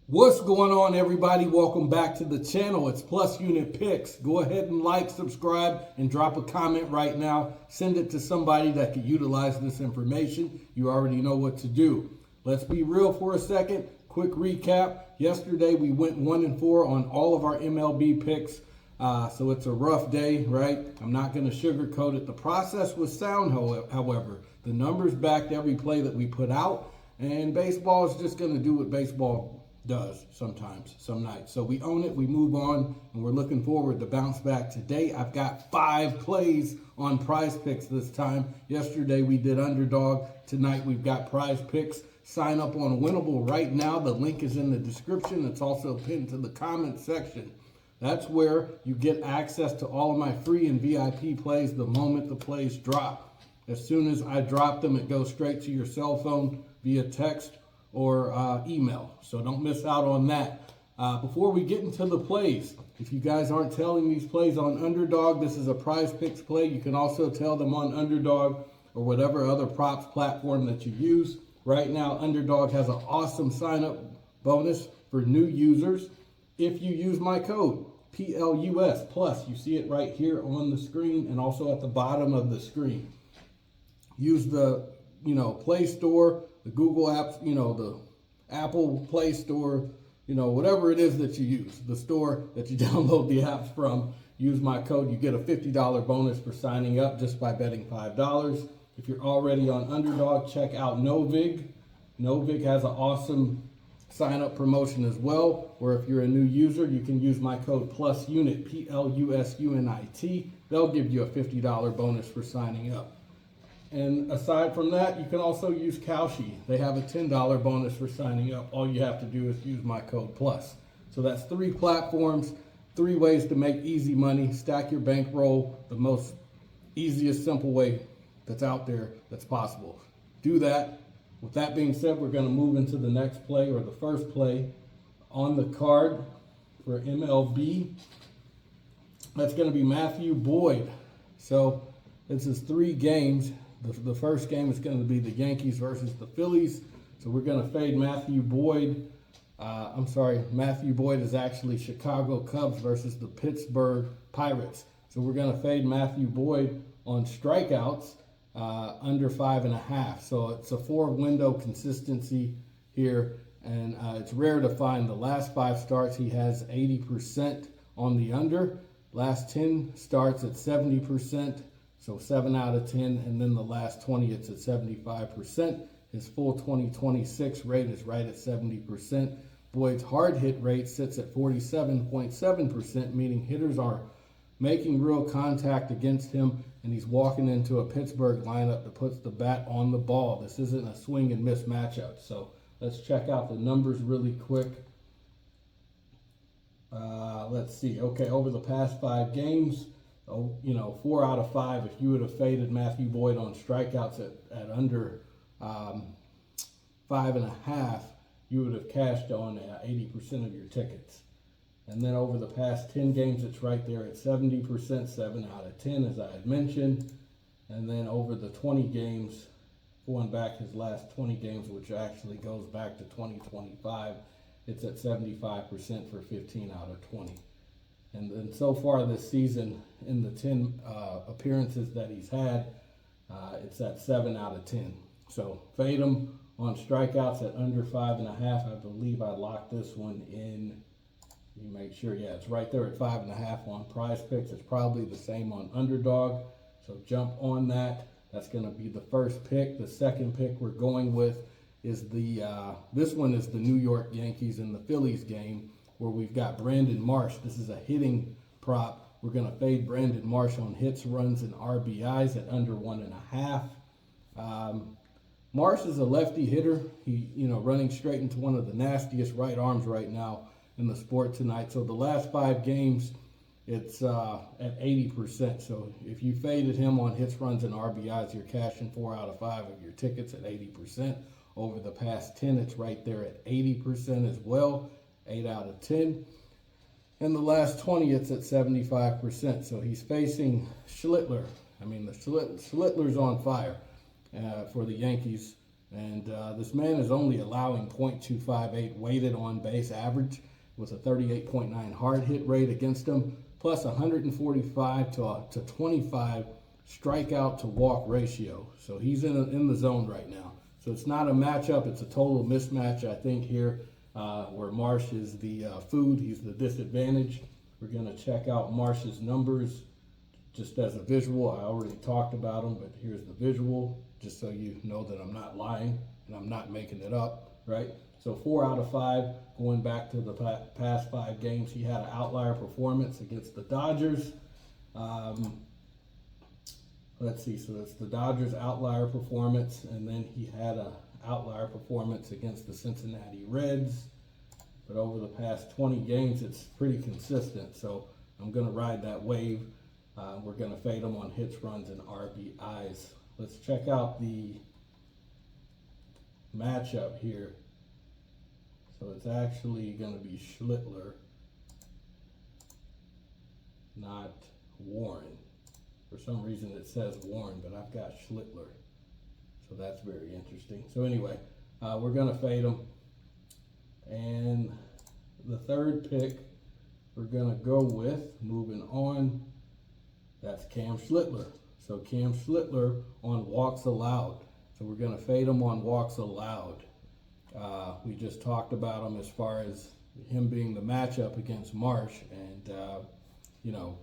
What's going on, everybody? Welcome back to the channel. It's Plus Unit Picks. Go ahead and like, subscribe, and drop a comment right now. Send it to somebody that could utilize this information. You already know what to do. Let's be real for a second. Quick recap. Yesterday we went 1-4 on all of our MLB picks. So it's a rough day, right? I'm not going to sugarcoat it. The process was sound, however. The numbers backed every play that we put out. And baseball is just going to do what baseball does sometimes, some nights. So we own it, we move on, and we're looking forward to bounce back today. I've got 5 plays on PrizePicks this time. Yesterday we did underdog. Tonight we've got PrizePicks. Sign up on Winnable right now. The link is in the description. It's also pinned to the comment section. That's where you get access to all of my free and VIP plays the moment the plays drop. As soon as I drop them, it goes straight to your cell phone via text or email. So don't miss out on that. Before we get into the plays, if you guys aren't telling these plays on Underdog, this is a PrizePicks play. You can also tell them on Underdog or whatever other props platform that you use. Right now, Underdog has an awesome sign-up bonus for new users. If you use my code, PLUS plus, you see it right here on the screen and also at the bottom of the screen. Use the Play Store, the Google apps, the Apple Play Store, whatever it is that you use, the store that you download the apps from. Use my code. You get a $50 bonus for signing up just by betting $5. If you're already on Underdog, check out Novig. Novig has an awesome sign-up promotion as well, where if you're a new user, you can use my code PLUSUNIT, PLUSUNIT. They'll give you a $50 bonus for signing up. And aside from that, you can also use Kalshi. They have a $10 bonus for signing up. All you have to do is use my code PLUS. So that's 3 platforms, 3 ways to make easy money, stack your bankroll, the most easiest, simple way that's out there that's possible. Do that. With that being said, we're going to move into the next play, or the first play on the card for MLB. That's going to be Matthew Boyd. So this is 3 games. The first game is going to be the Yankees versus the Phillies. So we're going to fade Matthew Boyd. Matthew Boyd is actually Chicago Cubs versus the Pittsburgh Pirates. So we're going to fade Matthew Boyd on strikeouts under 5.5. So it's a 4-window consistency here. And it's rare to find. The last 5 starts, he has 80% on the under. Last 10 starts at 70%. So 7 out of 10, and then the last 20, it's at 75%. His full 2026 rate is right at 70%. Boyd's hard hit rate sits at 47.7%, meaning hitters are making real contact against him, and he's walking into a Pittsburgh lineup that puts the bat on the ball. This isn't a swing and miss matchup. So let's check out the numbers really quick. Let's see. Okay, over the past 5 games, 4 out of 5, if you would have faded Matthew Boyd on strikeouts at under 5.5, you would have cashed on 80% of your tickets. And then over the past 10 games, it's right there at 70%, 7 out of 10, as I had mentioned. And then over the 20 games, going back his last 20 games, which actually goes back to 2025, it's at 75% for 15 out of 20. And then so far this season, in the 10 appearances that he's had, it's at 7 out of 10. So fade him on strikeouts at under 5.5. I believe I locked this one in. You make sure, yeah, it's right there at 5.5 on PrizePicks. It's probably the same on Underdog. So jump on that. That's going to be the first pick. The second pick we're going with is this one is the New York Yankees and the Phillies game, where we've got Brandon Marsh. This is a hitting prop. We're going to fade Brandon Marsh on hits, runs, and RBIs at under 1.5. Marsh is a lefty hitter. He, running straight into one of the nastiest right arms right now in the sport tonight. So the last 5 games, it's at 80%. So if you faded him on hits, runs, and RBIs, you're cashing 4 out of 5 of your tickets at 80%. Over the past 10, it's right there at 80% as well. 8 out of 10. In the last 20, it's at 75%. So he's facing Schlittler. The Schlittler's on fire for the Yankees. And this man is only allowing .258 weighted on base average with a 38.9 hard hit rate against him, plus 145 to 25 strikeout to walk ratio. So he's in the zone right now. So it's not a matchup, it's a total mismatch, I think, here, where Marsh is the food, he's the disadvantage. We're going to check out Marsh's numbers just as a visual. I already talked about them, but here's the visual, just so you know that I'm not lying and I'm not making it up, right? So 4 out of 5, going back to the past 5 games, he had an outlier performance against the Dodgers. Let's see, so it's the Dodgers outlier performance, and then he had an outlier performance against the Cincinnati Reds. But over the past 20 games, it's pretty consistent. So I'm going to ride that wave. We're going to fade him on hits, runs, and RBIs. Let's check out the matchup here. So it's actually going to be Schlittler, not Warren. For some reason it says Warren, but I've got Schlittler. So that's very interesting. So anyway, we're going to fade him. And the third pick we're going to go with, moving on, that's Cam Schlittler. So Cam Schlittler on walks allowed. So we're going to fade him on walks allowed. We just talked about him as far as him being the matchup against Marsh. And, you know,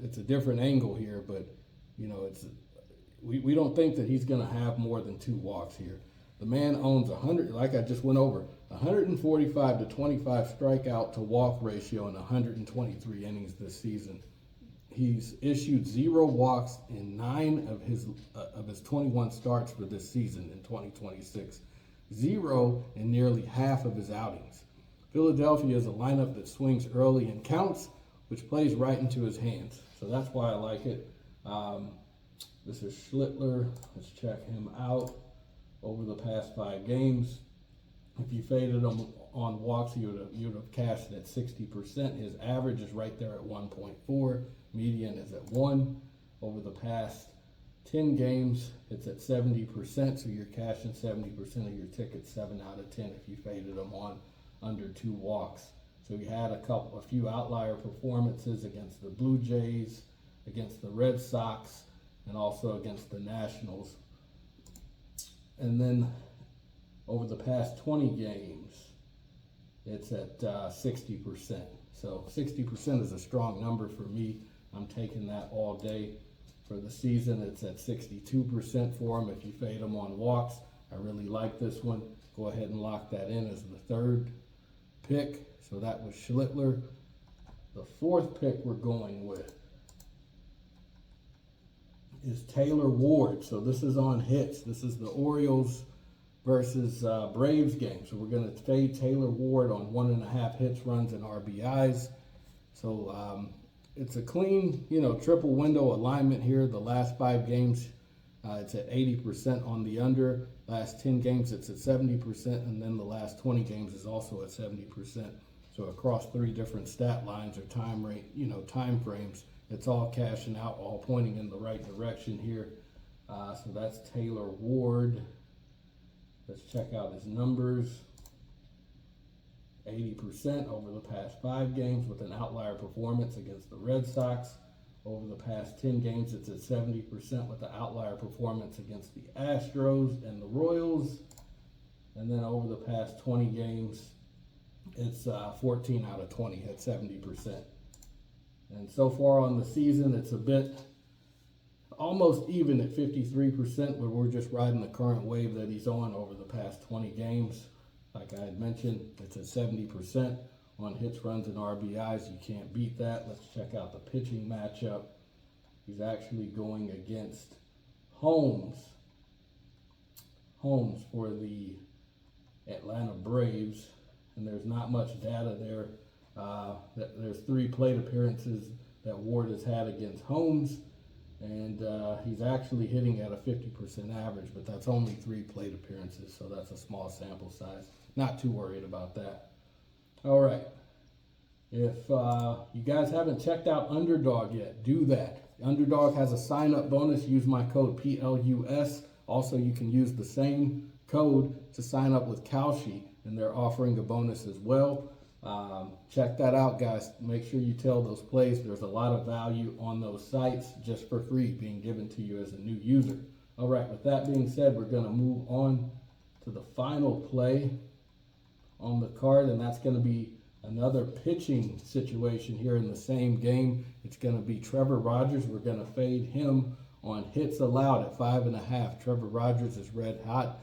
it's a different angle here, but, you know, we don't think that he's going to have more than 2 walks here. The man owns 100, like I just went over, 145 to 25 strikeout to walk ratio in 123 innings this season. He's issued 0 walks in 9 of his 21 starts for this season in 2026. 0 in nearly half of his outings. Philadelphia is a lineup that swings early and counts, which plays right into his hands. So that's why I like it. This is Schlittler. Let's check him out. Over the past 5 games, if you faded him on walks, you would have cashed at 60%. His average is right there at 1.4. Median is at 1. Over the past 10 games, it's at 70%. So you're cashing 70% of your tickets, 7 out of 10 if you faded him on under 2 walks. So he had a few outlier performances against the Blue Jays, against the Red Sox, and also against the Nationals. And then over the past 20 games, it's at 60%. So 60% is a strong number for me. I'm taking that all day. For the season, it's at 62% for him if you fade him on walks. I really like this one. Go ahead and lock that in as the third pick. So that was Schlittler. The fourth pick we're going with is Taylor Ward. So this is on hits. This is the Orioles versus Braves game. So we're going to fade Taylor Ward on 1.5 hits, runs, and RBIs. So it's a clean, triple window alignment here. The last 5 games, it's at 80% on the under. Last 10 games, it's at 70%. And then the last 20 games is also at 70%. So across 3 different stat lines or time frames, it's all cashing out, all pointing in the right direction here. So that's Taylor Ward. Let's check out his numbers. 80% over the past 5 games with an outlier performance against the Red Sox. Over the past 10 games, it's at 70% with the outlier performance against the Astros and the Royals. And then over the past 20 games, it's 14 out of 20 at 70%. And so far on the season, it's a bit almost even at 53%, but we're just riding the current wave that he's on over the past 20 games. Like I had mentioned, it's at 70% on hits, runs, and RBIs. You can't beat that. Let's check out the pitching matchup. He's actually going against Holmes for the Atlanta Braves, and there's not much data there. There's 3 plate appearances that Ward has had against Holmes, and he's actually hitting at a 50% average, but that's only 3 plate appearances, so that's a small sample size. Not too worried about that. All right. If you guys haven't checked out Underdog yet, do that. Underdog has a sign-up bonus. Use my code PLUS. Also, you can use the same code to sign up with Kalshi, and they're offering a bonus as well. Check that out, guys. Make sure you tell those plays. There's a lot of value on those sites just for free being given to you as a new user. All right, with that being said, we're going to move on to the final play on the card, and that's going to be another pitching situation here in the same game. It's going to be Trevor Rogers. We're going to fade him on hits allowed at 5.5. Trevor Rogers is red hot,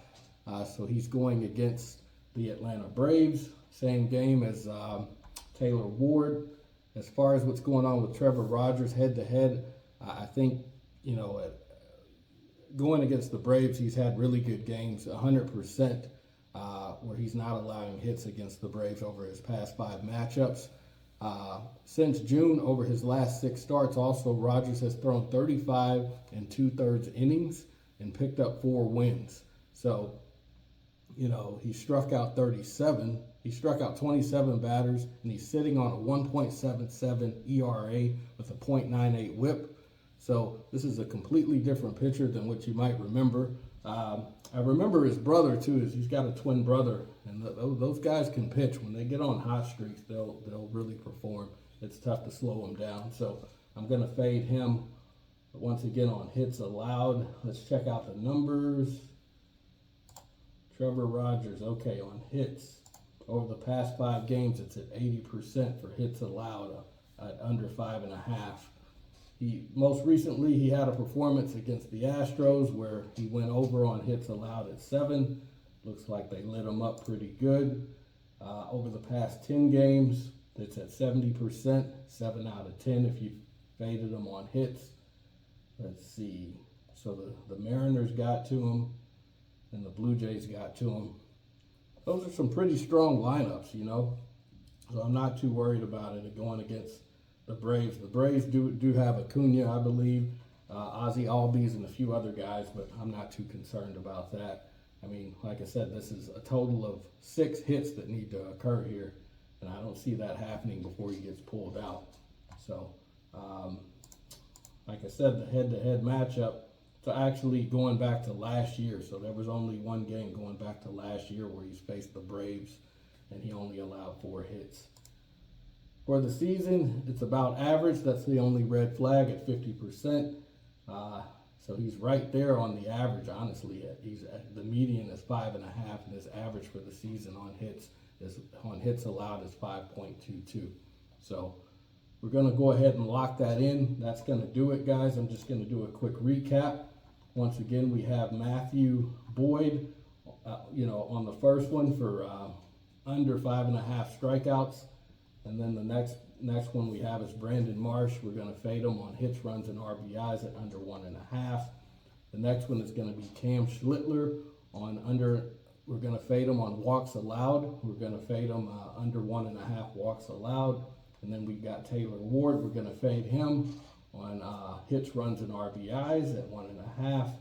so he's going against the Atlanta Braves. Same game as Taylor Ward. As far as what's going on with Trevor Rogers head-to-head, I think, you know, going against the Braves, he's had really good games, 100%, where he's not allowing hits against the Braves over his past 5 matchups. Since June, over his last 6 starts, also, Rogers has thrown 35 2/3 innings and picked up 4 wins. So, you know, he struck out 37. He struck out 27 batters, and he's sitting on a 1.77 ERA with a .98 whip. So this is a completely different pitcher than what you might remember. I remember his brother too. He's got a twin brother, and those guys can pitch. When they get on hot streaks, they'll really perform. It's tough to slow them down. So I'm going to fade him once again on hits allowed. Let's check out the numbers. Trevor Rogers, okay, on hits. Over the past 5 games, it's at 80% for hits allowed at under 5.5. Most recently, he had a performance against the Astros where he went over on hits allowed at 7. Looks like they lit him up pretty good. Over the past 10 games, it's at 70%, 7 out of 10 if you faded him on hits. Let's see. So the Mariners got to him, and the Blue Jays got to him. Those are some pretty strong lineups, you know. So I'm not too worried about it going against the Braves. The Braves do have Acuna, I believe, Ozzie Albies, and a few other guys, but I'm not too concerned about that. I mean, like I said, this is a total of 6 hits that need to occur here, and I don't see that happening before he gets pulled out. So, like I said, the head-to-head matchup, so actually going back to last year, so there was only one game going back to last year where he's faced the Braves, and he only allowed 4 hits. For the season, it's about average. That's the only red flag at 50%. So he's right there on the average, honestly. The median is 5.5, and his average for the season on hits allowed is 5.22. So we're going to go ahead and lock that in. That's going to do it, guys. I'm just going to do a quick recap. Once again, we have Matthew Boyd, on the first one for under 5.5 strikeouts. And then the next one we have is Brandon Marsh. We're going to fade him on hits, runs, and RBIs at under 1.5. The next one is going to be Cam Schlittler on under. We're going to fade him on walks allowed. We're going to fade him under 1.5 walks allowed. And then we've got Taylor Ward. We're going to fade him on hits, runs, and RBIs at 1.5.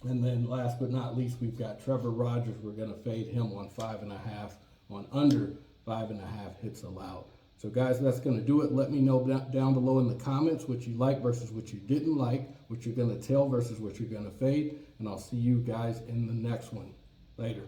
And then last but not least, we've got Trevor Rogers. We're going to fade him on 5.5 on under 5.5 hits allowed. So guys, that's going to do it. Let me know down below in the comments what you like versus what you didn't like, what you're going to tell versus what you're going to fade, and I'll see you guys in the next one. Later.